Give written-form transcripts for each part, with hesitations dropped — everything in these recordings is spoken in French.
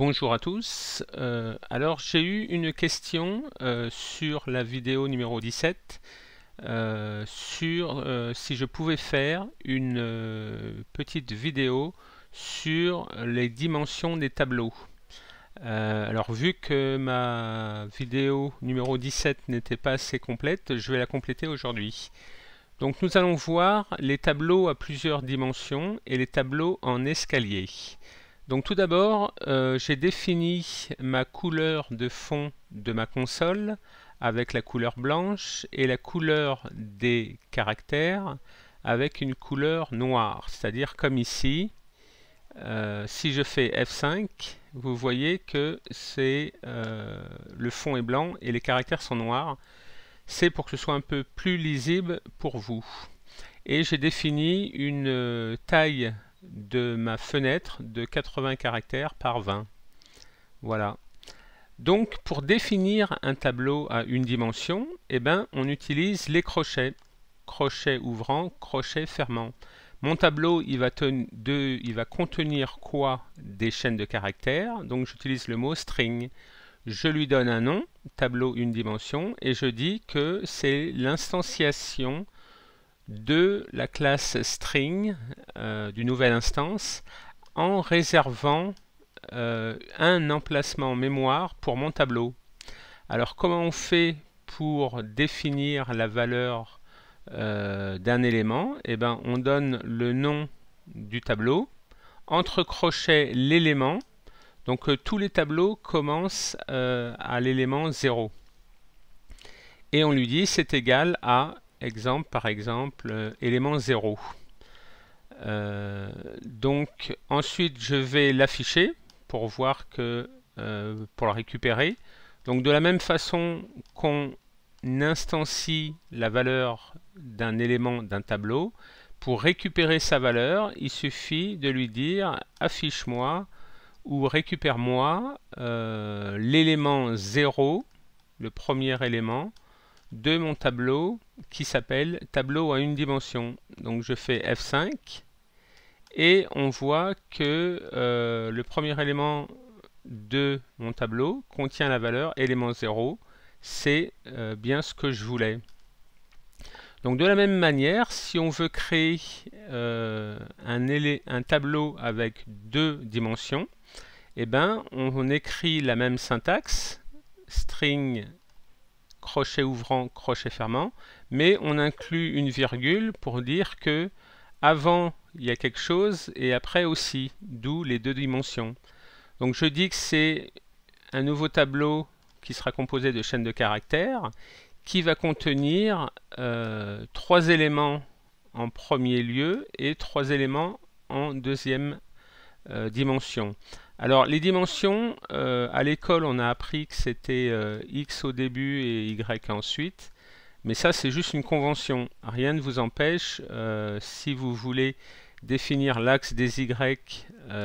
Bonjour à tous. Alors j'ai eu une question sur la vidéo numéro 17 sur si je pouvais faire une petite vidéo sur les dimensions des tableaux. Alors vu que ma vidéo numéro 17 n'était pas assez complète, je vais la compléter aujourd'hui. Donc nous allons voir les tableaux à plusieurs dimensions et les tableaux en escalier. Donc tout d'abord, j'ai défini ma couleur de fond de ma console avec la couleur blanche et la couleur des caractères avec une couleur noire, c'est-à-dire comme ici. Si je fais F5, vous voyez que le fond est blanc et les caractères sont noirs. C'est pour que ce soit un peu plus lisible pour vous. Et j'ai défini une taille de ma fenêtre de 80 caractères par 20. Voilà. Donc pour définir un tableau à une dimension, on utilise les crochets. Crochet ouvrant, crochet fermant. Mon tableau, il va contenir quoi? Des chaînes de caractères. Donc j'utilise le mot string. Je lui donne un nom, tableau une dimension, et je dis que c'est l'instanciation de la classe string d'une nouvelle instance en réservant un emplacement mémoire pour mon tableau. Alors comment on fait pour définir la valeur d'un élément? On donne le nom du tableau, entre crochets l'élément. Donc tous les tableaux commencent à l'élément 0. Et on lui dit c'est égal à par exemple, élément 0. Donc ensuite je vais l'afficher pour voir que pour le récupérer. Donc de la même façon qu'on instancie la valeur d'un élément d'un tableau, pour récupérer sa valeur, il suffit de lui dire affiche-moi ou récupère-moi l'élément 0, le premier élément de mon tableau qui s'appelle tableau à une dimension. Donc je fais F5 et on voit que le premier élément de mon tableau contient la valeur élément 0. C'est bien ce que je voulais. Donc de la même manière, si on veut créer un tableau avec deux dimensions, on écrit la même syntaxe, string crochet ouvrant, crochet fermant, mais on inclut une virgule pour dire que avant il y a quelque chose et après aussi, d'où les deux dimensions. Donc je dis que c'est un nouveau tableau qui sera composé de chaînes de caractères qui va contenir 3 éléments en premier lieu et 3 éléments en deuxième dimension. Alors les dimensions, à l'école on a appris que c'était x au début et y ensuite, mais ça c'est juste une convention. Rien ne vous empêche, si vous voulez définir l'axe des y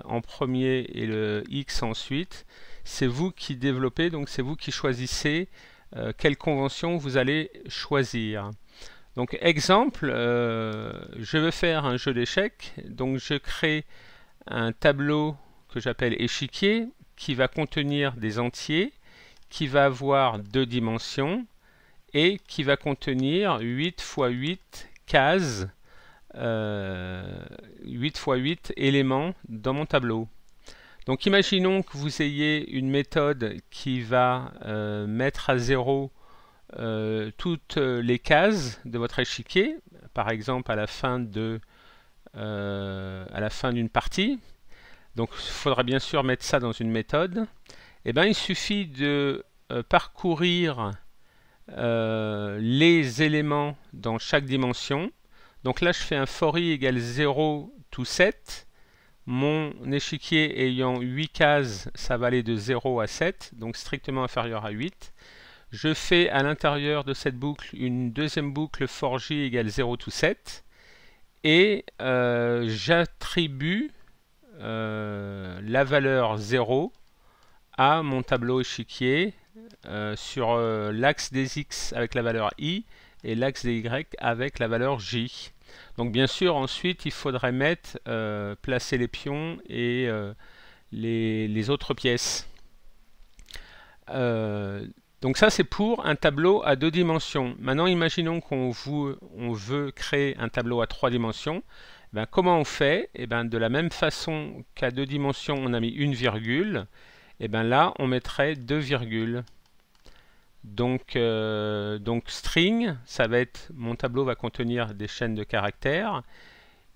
en premier et le x ensuite, c'est vous qui développez, donc c'est vous qui choisissez quelle convention vous allez choisir. Donc exemple, je veux faire un jeu d'échecs, donc je crée un tableau que j'appelle échiquier, qui va contenir des entiers, qui va avoir 2 dimensions, et qui va contenir 8 x 8 cases, 8 x 8 éléments dans mon tableau. Donc imaginons que vous ayez une méthode qui va mettre à 0 toutes les cases de votre échiquier, par exemple à la fin d'une partie. Donc il faudra bien sûr mettre ça dans une méthode. Il suffit de parcourir les éléments dans chaque dimension. Donc là je fais un for i égale 0 to 7. Mon échiquier ayant 8 cases, ça va aller de 0 à 7, donc strictement inférieur à 8. Je fais à l'intérieur de cette boucle une deuxième boucle for j égale 0 to 7. Et j'attribue la valeur 0 à mon tableau échiquier sur l'axe des x avec la valeur i et l'axe des y avec la valeur j. Donc bien sûr ensuite il faudrait placer les pions et les autres pièces. Donc ça c'est pour un tableau à 2 dimensions. Maintenant imaginons qu'on veut créer un tableau à 3 dimensions. Ben, comment on fait? Et ben, de la même façon qu'à 2 dimensions on a mis une virgule, et ben là on mettrait 2 virgules. Donc string, ça va être, mon tableau va contenir des chaînes de caractères.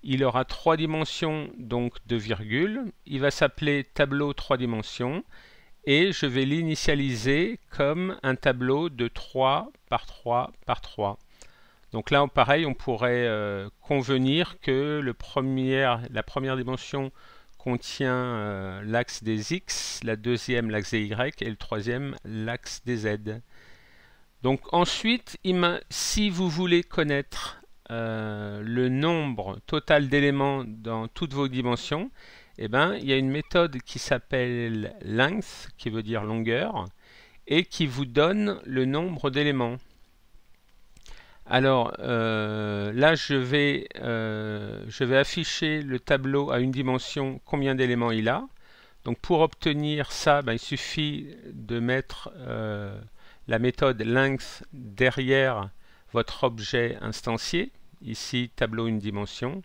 Il aura 3 dimensions, donc 2 virgules. Il va s'appeler tableau 3 dimensions. Et je vais l'initialiser comme un tableau de 3 par 3 par 3. Donc là, pareil, on pourrait convenir que la première dimension contient l'axe des X, la deuxième l'axe des Y et le troisième l'axe des Z. Donc ensuite, si vous voulez connaître le nombre total d'éléments dans toutes vos dimensions, eh ben, il y a une méthode qui s'appelle length, qui veut dire longueur, et qui vous donne le nombre d'éléments. Alors là, je vais afficher le tableau à une dimension, combien d'éléments il a. Donc pour obtenir ça, ben, il suffit de mettre la méthode length derrière votre objet instancié, ici tableau une dimension,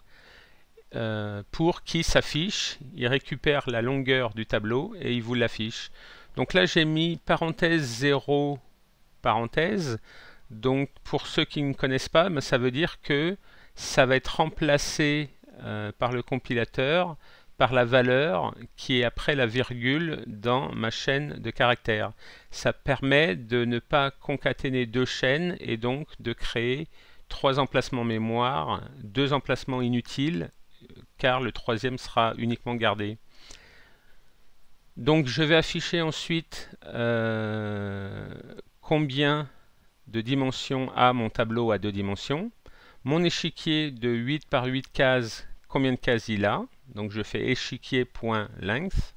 pour qu'il s'affiche, il récupère la longueur du tableau et il vous l'affiche. Donc là j'ai mis parenthèse 0, parenthèse. Donc pour ceux qui ne connaissent pas, ben, ça veut dire que ça va être remplacé par le compilateur par la valeur qui est après la virgule dans ma chaîne de caractères. Ça permet de ne pas concaténer 2 chaînes et donc de créer 3 emplacements mémoire, 2 emplacements inutiles, car le troisième sera uniquement gardé. Donc je vais afficher ensuite combien de dimensions a mon tableau à 2 dimensions. Mon échiquier de 8 par 8 cases, combien de cases il a? Donc je fais échiquier.length.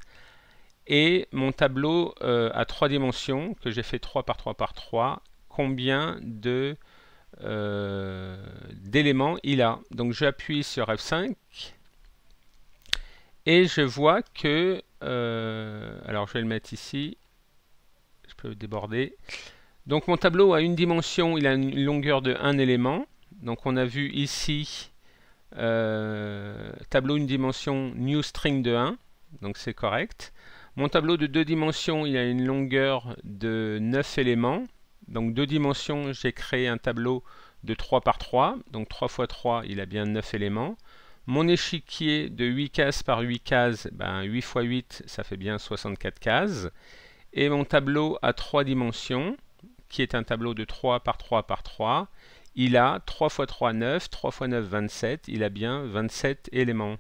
Et mon tableau à 3 dimensions, que j'ai fait 3 par 3 par 3, combien d'éléments il a? Donc j'appuie sur F5 et je vois que, alors je vais le mettre ici, je peux le déborder. Donc mon tableau a une dimension, il a une longueur de 1 élément. Donc on a vu ici, tableau une dimension, new string de 1, donc c'est correct. Mon tableau de 2 dimensions, il a une longueur de 9 éléments. Donc 2 dimensions, j'ai créé un tableau de 3 par 3. Donc 3 fois 3, il a bien 9 éléments. Mon échiquier de 8 cases par 8 cases, ben 8 fois 8, ça fait bien 64 cases. Et mon tableau à 3 dimensions, qui est un tableau de 3 par 3 par 3, il a 3 fois 3, 9, 3 fois 9, 27, il a bien 27 éléments.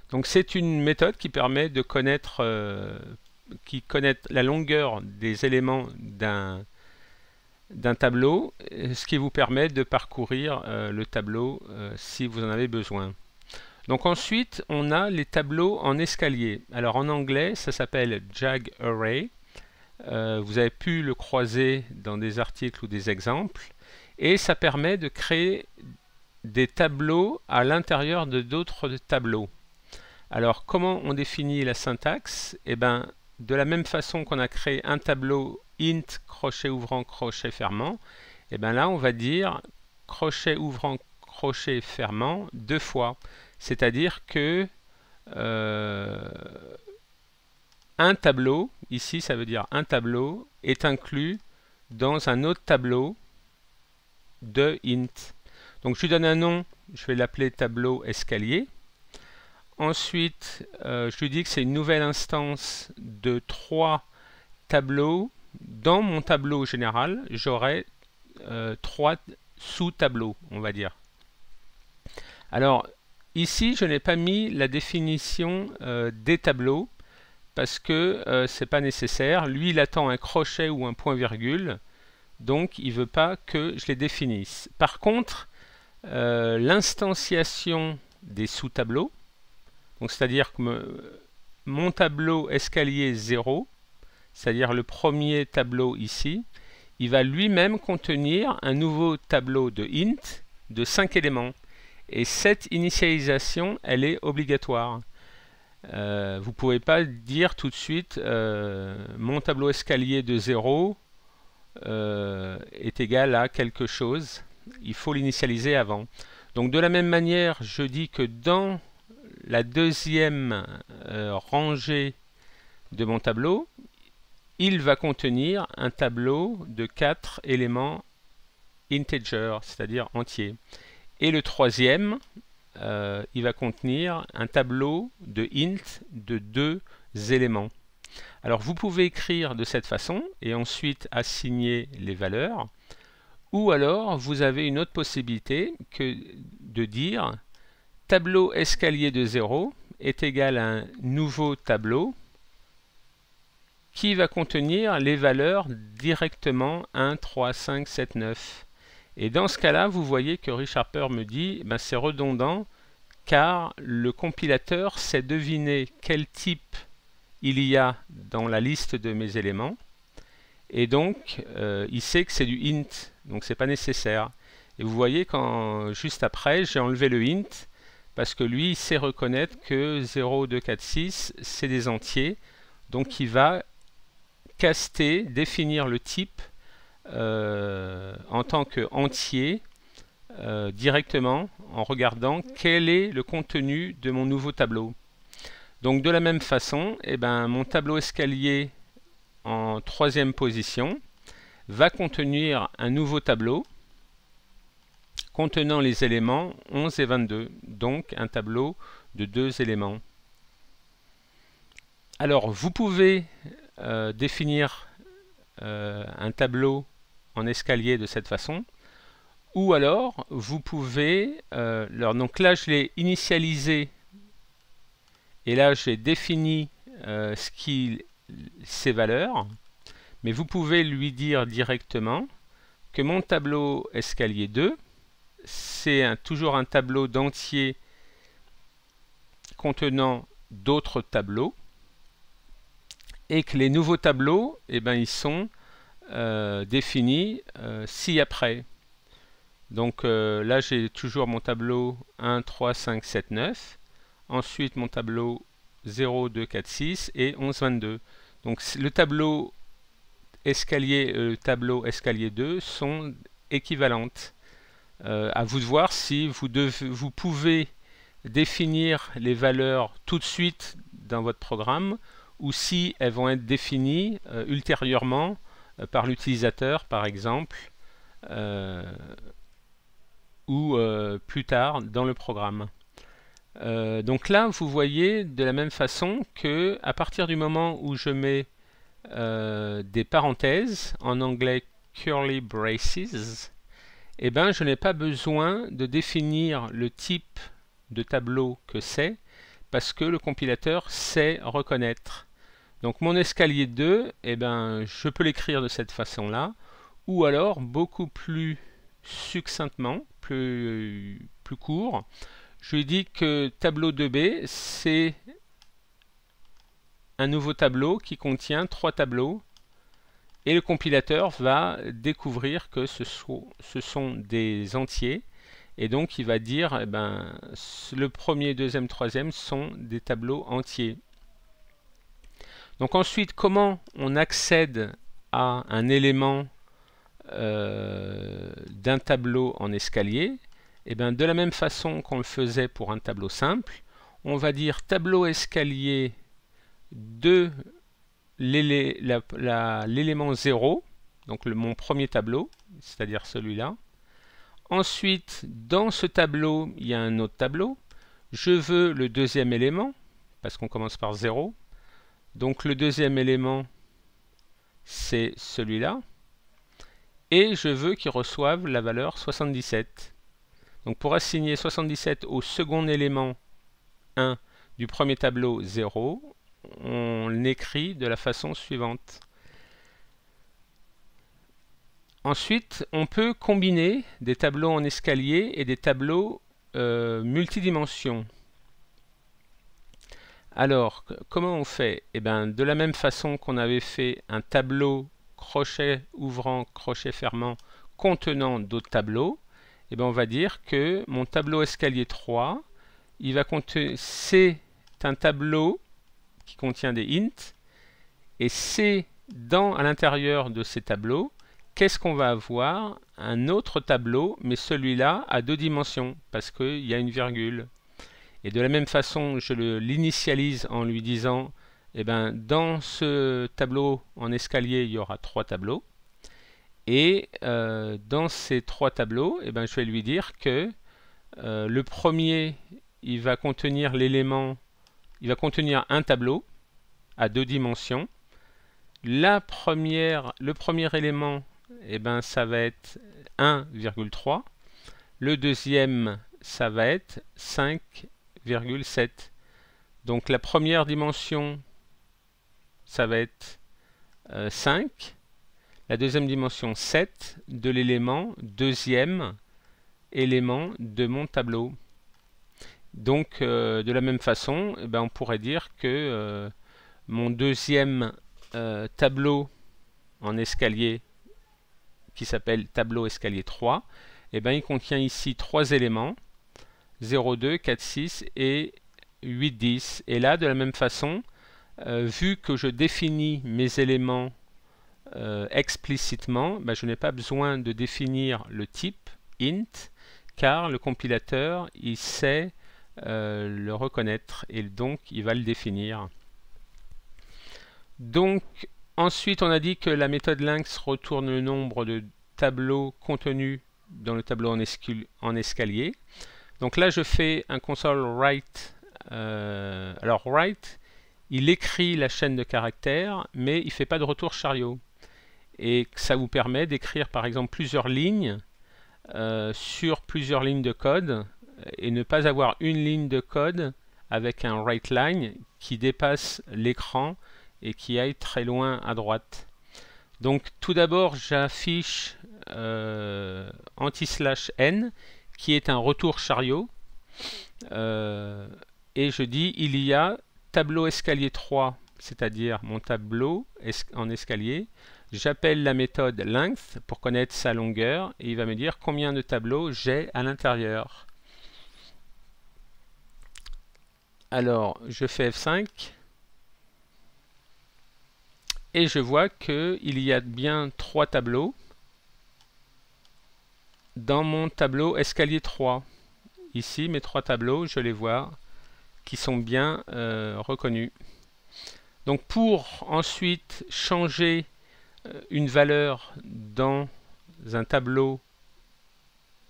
Donc c'est une méthode qui permet de connaître, la longueur des éléments d'un tableau, ce qui vous permet de parcourir le tableau si vous en avez besoin. Donc ensuite, on a les tableaux en escalier. Alors en anglais, ça s'appelle Jag Array. Vous avez pu le croiser dans des articles ou des exemples. Et ça permet de créer des tableaux à l'intérieur de d'autres tableaux. Alors comment on définit la syntaxe? Eh bien, de la même façon qu'on a créé un tableau int, crochet ouvrant, crochet fermant, et bien là on va dire crochet ouvrant, crochet fermant 2 fois. C'est-à-dire que un tableau, ici ça veut dire un tableau, est inclus dans un autre tableau de int. Donc je lui donne un nom, je vais l'appeler tableau escalier. Ensuite, je lui dis que c'est une nouvelle instance de 3 tableaux. Dans mon tableau général, j'aurai 3 sous-tableaux, on va dire. Alors, ici, je n'ai pas mis la définition des tableaux parce que ce n'est pas nécessaire. Lui, il attend un crochet ou un point-virgule, donc il ne veut pas que je les définisse. Par contre, l'instanciation des sous-tableaux, c'est-à-dire que mon tableau escalier 0, c'est-à-dire le premier tableau ici, il va lui-même contenir un nouveau tableau de int de 5 éléments. Et cette initialisation, elle est obligatoire. vous ne pouvez pas dire tout de suite mon tableau escalier de 0 est égal à quelque chose. Il faut l'initialiser avant. Donc de la même manière, je dis que dans la deuxième rangée de mon tableau, il va contenir un tableau de 4 éléments integer, c'est-à-dire entiers. Et le troisième, il va contenir un tableau de int de 2 éléments. Alors vous pouvez écrire de cette façon et ensuite assigner les valeurs, ou alors vous avez une autre possibilité que de dire tableau escalier de 0 est égal à un nouveau tableau qui va contenir les valeurs directement 1, 3, 5, 7, 9. Et dans ce cas-là, vous voyez que ReSharper me dit ben, c'est redondant car le compilateur sait deviner quel type il y a dans la liste de mes éléments et donc il sait que c'est du int, donc c'est pas nécessaire. Et vous voyez quand juste après j'ai enlevé le int parce que lui il sait reconnaître que 0, 2, 4, 6 c'est des entiers, donc il va caster, définir le type en tant qu'entier directement en regardant quel est le contenu de mon nouveau tableau. Donc de la même façon, eh ben, mon tableau escalier en troisième position va contenir un nouveau tableau contenant les éléments 11 et 22, donc un tableau de 2 éléments. Alors vous pouvez définir un tableau en escalier de cette façon, ou alors vous pouvez, donc là je l'ai initialisé et là j'ai défini ses valeurs, mais vous pouvez lui dire directement que mon tableau escalier 2 c'est toujours un tableau d'entiers contenant d'autres tableaux et que les nouveaux tableaux eh ben, ils sont définis ci-après. Donc là j'ai toujours mon tableau 1, 3, 5, 7, 9. Ensuite mon tableau 0, 2, 4, 6 et 11, 22. Donc le tableau escalier et le tableau escalier 2 sont équivalentes. À vous de voir si vous pouvez définir les valeurs tout de suite dans votre programme ou si elles vont être définies ultérieurement par l'utilisateur par exemple ou plus tard dans le programme. Donc là vous voyez de la même façon que à partir du moment où je mets des parenthèses, en anglais curly braces, eh ben, je n'ai pas besoin de définir le type de tableau que c'est parce que le compilateur sait reconnaître. Donc mon escalier 2, eh ben, je peux l'écrire de cette façon-là, ou alors beaucoup plus succinctement, plus court, je lui dis que tableau 2b, c'est un nouveau tableau qui contient 3 tableaux et le compilateur va découvrir que ce sont des entiers et donc il va dire eh ben, le premier, deuxième, troisième sont des tableaux entiers. Donc ensuite, comment on accède à un élément d'un tableau en escalier? Eh ben, de la même façon qu'on le faisait pour un tableau simple, on va dire tableau escalier de l'élément 0, donc mon premier tableau, c'est-à-dire celui-là. Ensuite, dans ce tableau, il y a un autre tableau. Je veux le deuxième élément, parce qu'on commence par 0. Donc le deuxième élément, c'est celui-là. Et je veux qu'il reçoive la valeur 77. Donc pour assigner 77 au second élément 1 du premier tableau 0, on l'écrit de la façon suivante. Ensuite, on peut combiner des tableaux en escalier et des tableaux multidimensions. Alors, comment on fait? Eh bien, de la même façon qu'on avait fait un tableau crochet ouvrant, crochet fermant contenant d'autres tableaux, eh bien, on va dire que mon tableau escalier 3, il va contenir ces c'est un tableau qui contient des ints, et c'est à l'intérieur de ces tableaux, qu'est-ce qu'on va avoir? Un autre tableau, mais celui-là à 2 dimensions, parce qu'il y a une virgule. Et de la même façon, je l'initialise en lui disant, eh ben, dans ce tableau en escalier, il y aura 3 tableaux. Et dans ces 3 tableaux, eh ben, je vais lui dire que le premier, il va contenir l'élément, il va contenir un tableau à 2 dimensions. Le premier élément, eh ben, ça va être 1,3. Le deuxième, ça va être 5,7. Donc la première dimension, ça va être 5. La deuxième dimension, 7 de l'élément, deuxième élément de mon tableau. Donc de la même façon, eh ben, on pourrait dire que mon deuxième tableau en escalier, qui s'appelle tableau escalier 3, eh ben, il contient ici 3 éléments, 0, 2, 4, 6 et 8, 10. Et là, de la même façon, vu que je définis mes éléments explicitement, ben, je n'ai pas besoin de définir le type int, car le compilateur, il sait le reconnaître et donc il va le définir. Donc ensuite on a dit que la méthode lynx retourne le nombre de tableaux contenus dans le tableau en escalier. Donc là je fais un console write. Alors write, il écrit la chaîne de caractères, mais il ne fait pas de retour chariot. Et ça vous permet d'écrire par exemple plusieurs lignes sur plusieurs lignes de code et ne pas avoir une ligne de code avec un writeLine qui dépasse l'écran et qui aille très loin à droite. Donc tout d'abord j'affiche anti/n qui est un retour chariot et je dis il y a tableau escalier 3, c'est-à-dire mon tableau en escalier. J'appelle la méthode length pour connaître sa longueur et il va me dire combien de tableaux j'ai à l'intérieur. Alors je fais F5 et je vois qu'il y a bien 3 tableaux dans mon tableau escalier 3. Ici mes 3 tableaux, je les vois qui sont bien reconnus. Donc pour ensuite changer une valeur dans un tableau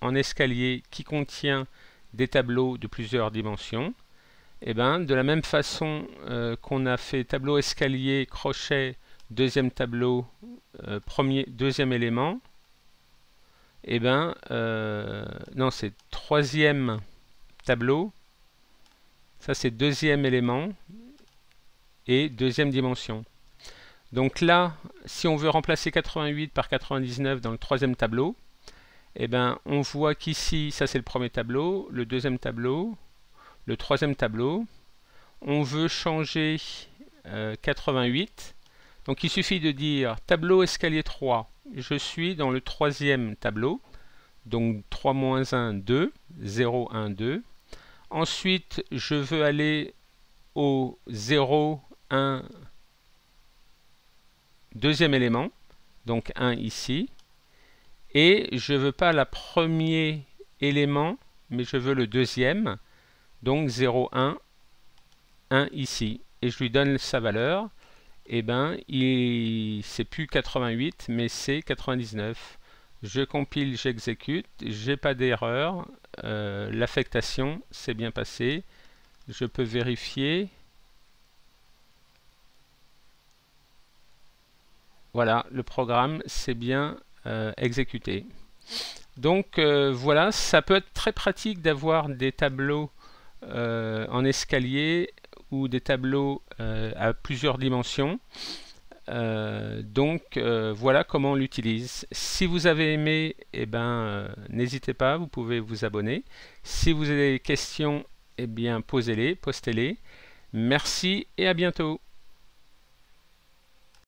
en escalier qui contient des tableaux de plusieurs dimensions, et ben, de la même façon qu'on a fait tableau escalier crochet deuxième tableau deuxième élément, et ben non, c'est troisième tableau, ça c'est deuxième élément et deuxième dimension. Donc là, si on veut remplacer 88 par 99 dans le troisième tableau, eh ben, on voit qu'ici, ça c'est le premier tableau, le deuxième tableau, le troisième tableau. On veut changer 88. Donc il suffit de dire tableau escalier 3, je suis dans le troisième tableau. Donc 3 moins 1, 2, 0, 1, 2. Ensuite, je veux aller au 0, 1, deuxième élément, donc 1 ici, et je ne veux pas le premier élément, mais je veux le deuxième, donc 0, 1, 1 ici, et je lui donne sa valeur, et ben c'est plus 88, mais c'est 99. Je compile, j'exécute, j'ai pas d'erreur, l'affectation s'est bien passée, je peux vérifier. Voilà, le programme s'est bien exécuté. Donc voilà, ça peut être très pratique d'avoir des tableaux en escalier ou des tableaux à plusieurs dimensions. Voilà comment on l'utilise. Si vous avez aimé, eh ben, n'hésitez pas, vous pouvez vous abonner. Si vous avez des questions, eh bien, posez-les, postez-les. Merci et à bientôt.